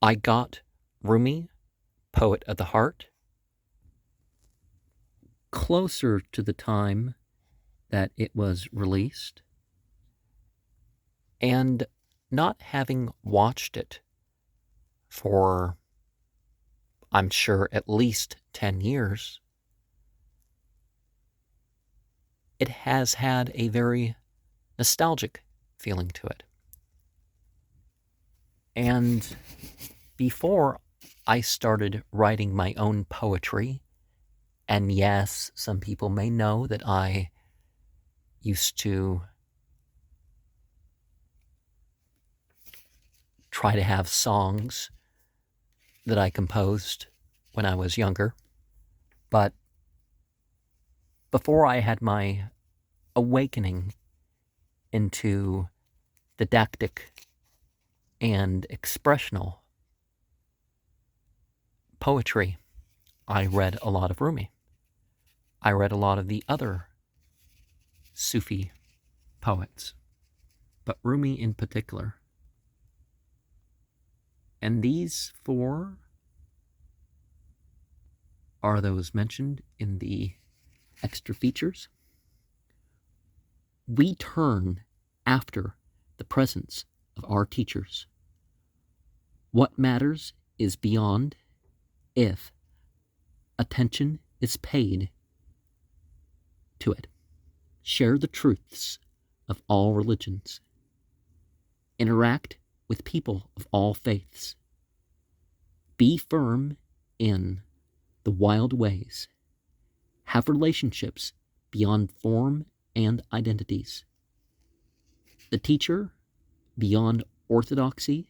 I got Rumi, Poet of the Heart, closer to the time that it was released, and not having watched it for, I'm sure, at least 10 years, it has had a very nostalgic feeling to it. And before I started writing my own poetry, and yes, some people may know that I used to try to have songs that I composed when I was younger. But before I had my awakening into didactic and expressional poetry, I read a lot of Rumi. I read a lot of the other Sufi poets, but Rumi in particular. And these four are those mentioned in the extra features. We turn after the presence of our teachers. What matters is beyond if attention is paid to it. Share the truths of all religions. Interact with people of all faiths. Be firm in the wild ways. Have relationships beyond form and identities. The teacher, beyond orthodoxy,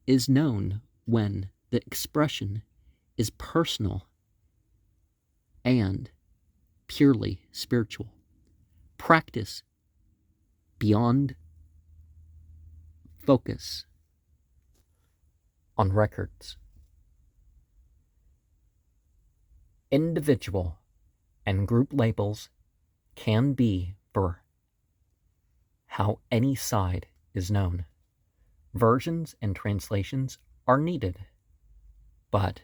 is known when the expression is personal and purely spiritual. Practice beyond focus on records. Individual and group labels can be for how any side is known. Versions and translations are needed, but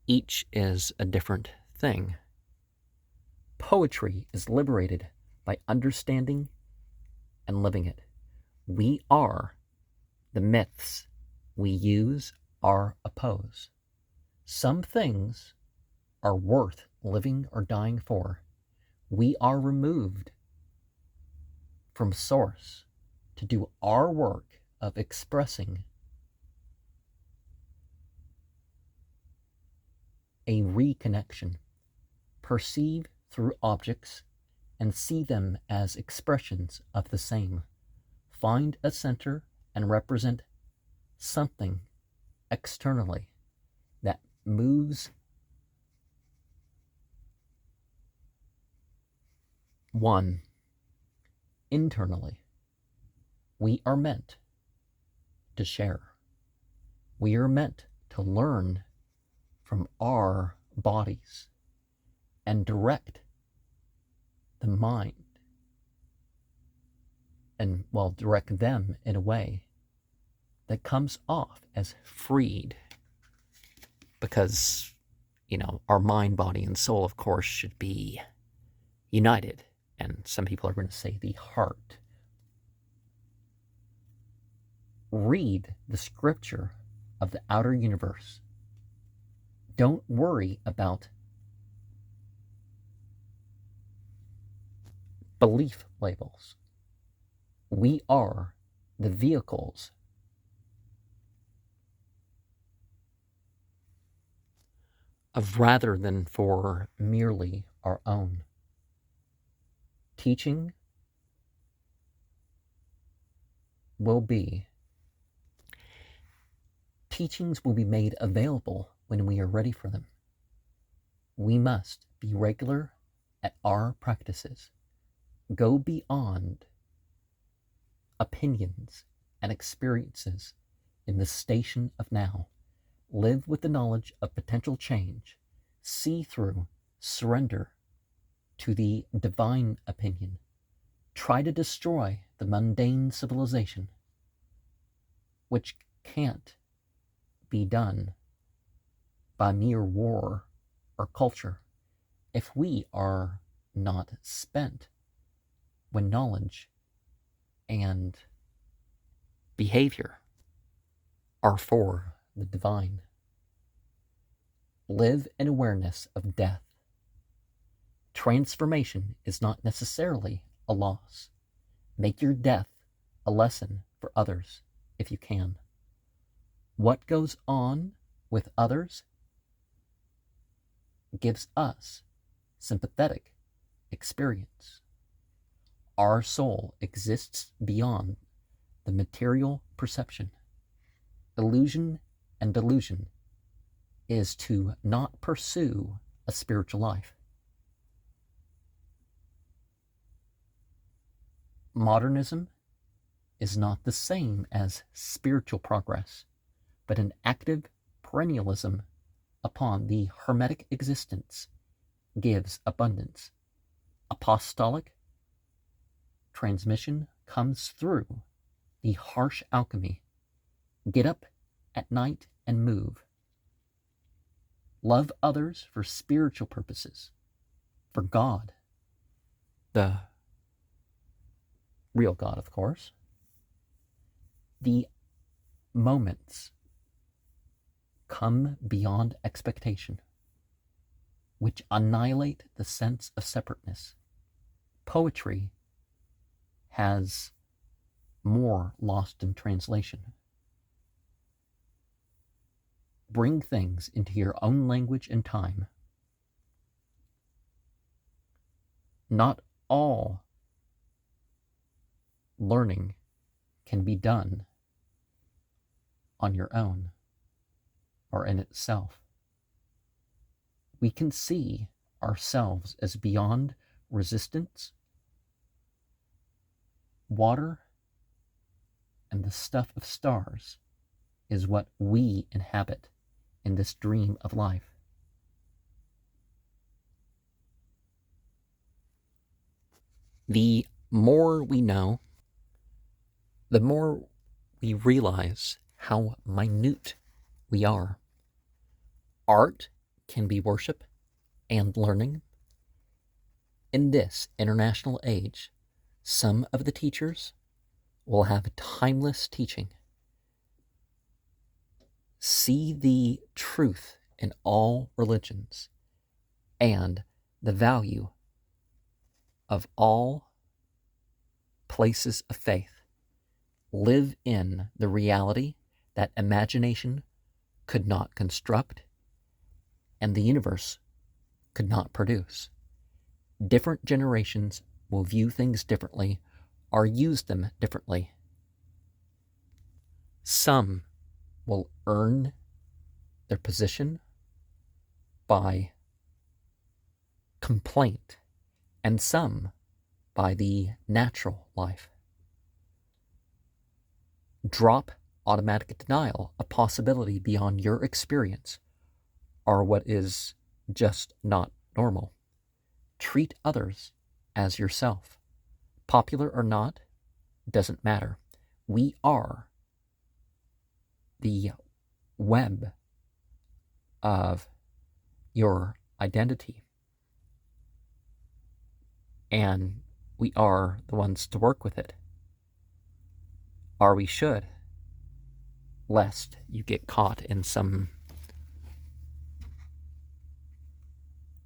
each is a different thing. Poetry is liberated by understanding and living it. We are the myths we use or oppose. Some things are worth living or dying for. We are removed from source to do our work of expressing a reconnection. Perceive through objects and see them as expressions of the same. Find a center and represent something externally that moves one internally. We are meant to share. We are meant to learn from our bodies and direct the mind and, well, direct them in a way that comes off as freed. Because, our mind, body, and soul, of course, should be united. And some people are going to say the heart. Read the scripture of the outer universe. Don't worry about belief labels. We are the vehicles of rather than for merely our own. Teachings will be made available when we are ready for them. We must be regular at our practices. Go beyond opinions and experiences in the station of now. Live with the knowledge of potential change. See through, surrender to the divine opinion. Try to destroy the mundane civilization, which can't be done by mere war or culture if we are not spent when knowledge and behavior are for the divine. Live in awareness of death. Transformation is not necessarily a loss. Make your death a lesson for others if you can. What goes on with others gives us sympathetic experience. Our soul exists beyond the material perception. Illusion and delusion is to not pursue a spiritual life. Modernism is not the same as spiritual progress, but an active perennialism upon the hermetic existence gives abundance. Apostolic transmission comes through the harsh alchemy. Get up at night and move. Love others for spiritual purposes, for God, the real God, of course. The moments come beyond expectation, which annihilate the sense of separateness. Poetry has more lost in translation. Bring things into your own language and time. Not all learning can be done on your own or in itself. We can see ourselves as beyond resistance, water, and the stuff of stars is what we inhabit in this dream of life. The more we know, the more we realize how minute we are. Art can be worship and learning. In this international age, some of the teachers will have timeless teaching. See the truth in all religions and the value of all places of faith. Live in the reality that imagination could not construct and the universe could not produce. Different generations will view things differently or use them differently. Some will earn their position by complaint, and some by the natural life. Drop automatic denial, a possibility beyond your experience, or what is just not normal. Treat others as yourself. Popular or not, doesn't matter. We are the web of your identity, and we are the ones to work with it. Or we should, lest you get caught in some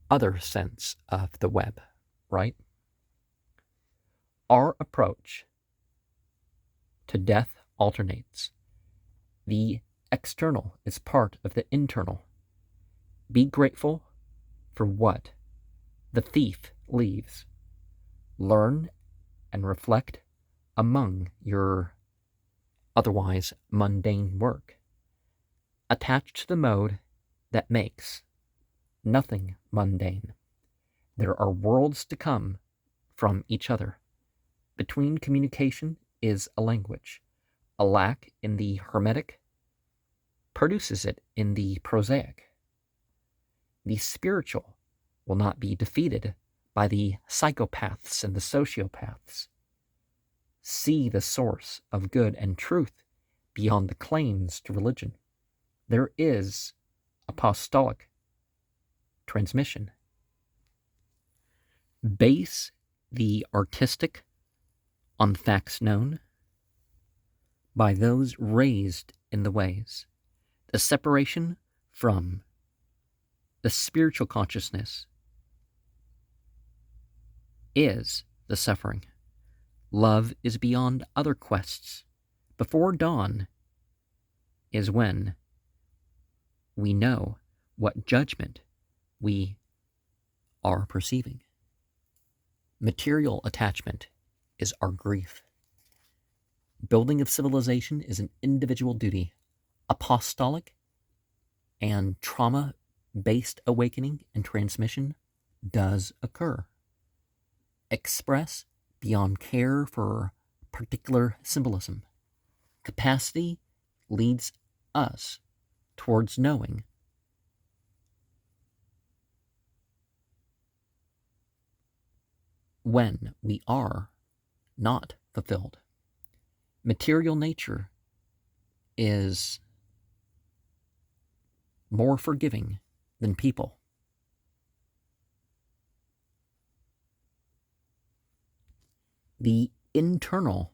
other sense of the web, right? Our approach to death alternates. The external is part of the internal. Be grateful for what the thief leaves. Learn and reflect among your otherwise mundane work. Attach to the mode that makes nothing mundane. There are worlds to come from each other. Between communication is a language. A lack in the hermetic produces it in the prosaic. The spiritual will not be defeated by the psychopaths and the sociopaths. See the source of good and truth beyond the claims to religion. There is apostolic transmission. Base the artistic on facts known by those raised in the ways. The separation from the spiritual consciousness is the suffering. Love is beyond other quests. Before dawn is when we know what judgment we are perceiving. Material attachment is our grief. Building of civilization is an individual duty. Apostolic and trauma-based awakening and transmission does occur. Express beyond care for particular symbolism. Capacity leads us towards knowing when we are not fulfilled. Material nature is more forgiving than people. The internal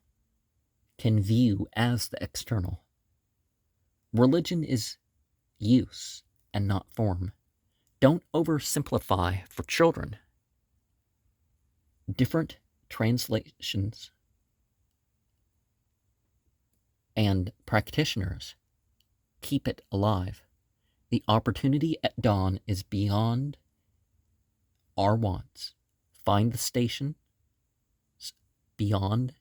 can view as the external. Religion is use and not form. Don't oversimplify for children. Different translations and practitioners keep it alive. The opportunity at dawn is beyond our wants. Find the station beyond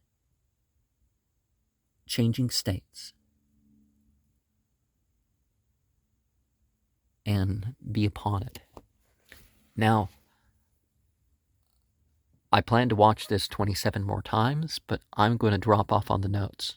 changing states and be upon it. Now, I plan to watch this 27 more times, but I'm going to drop off on the notes.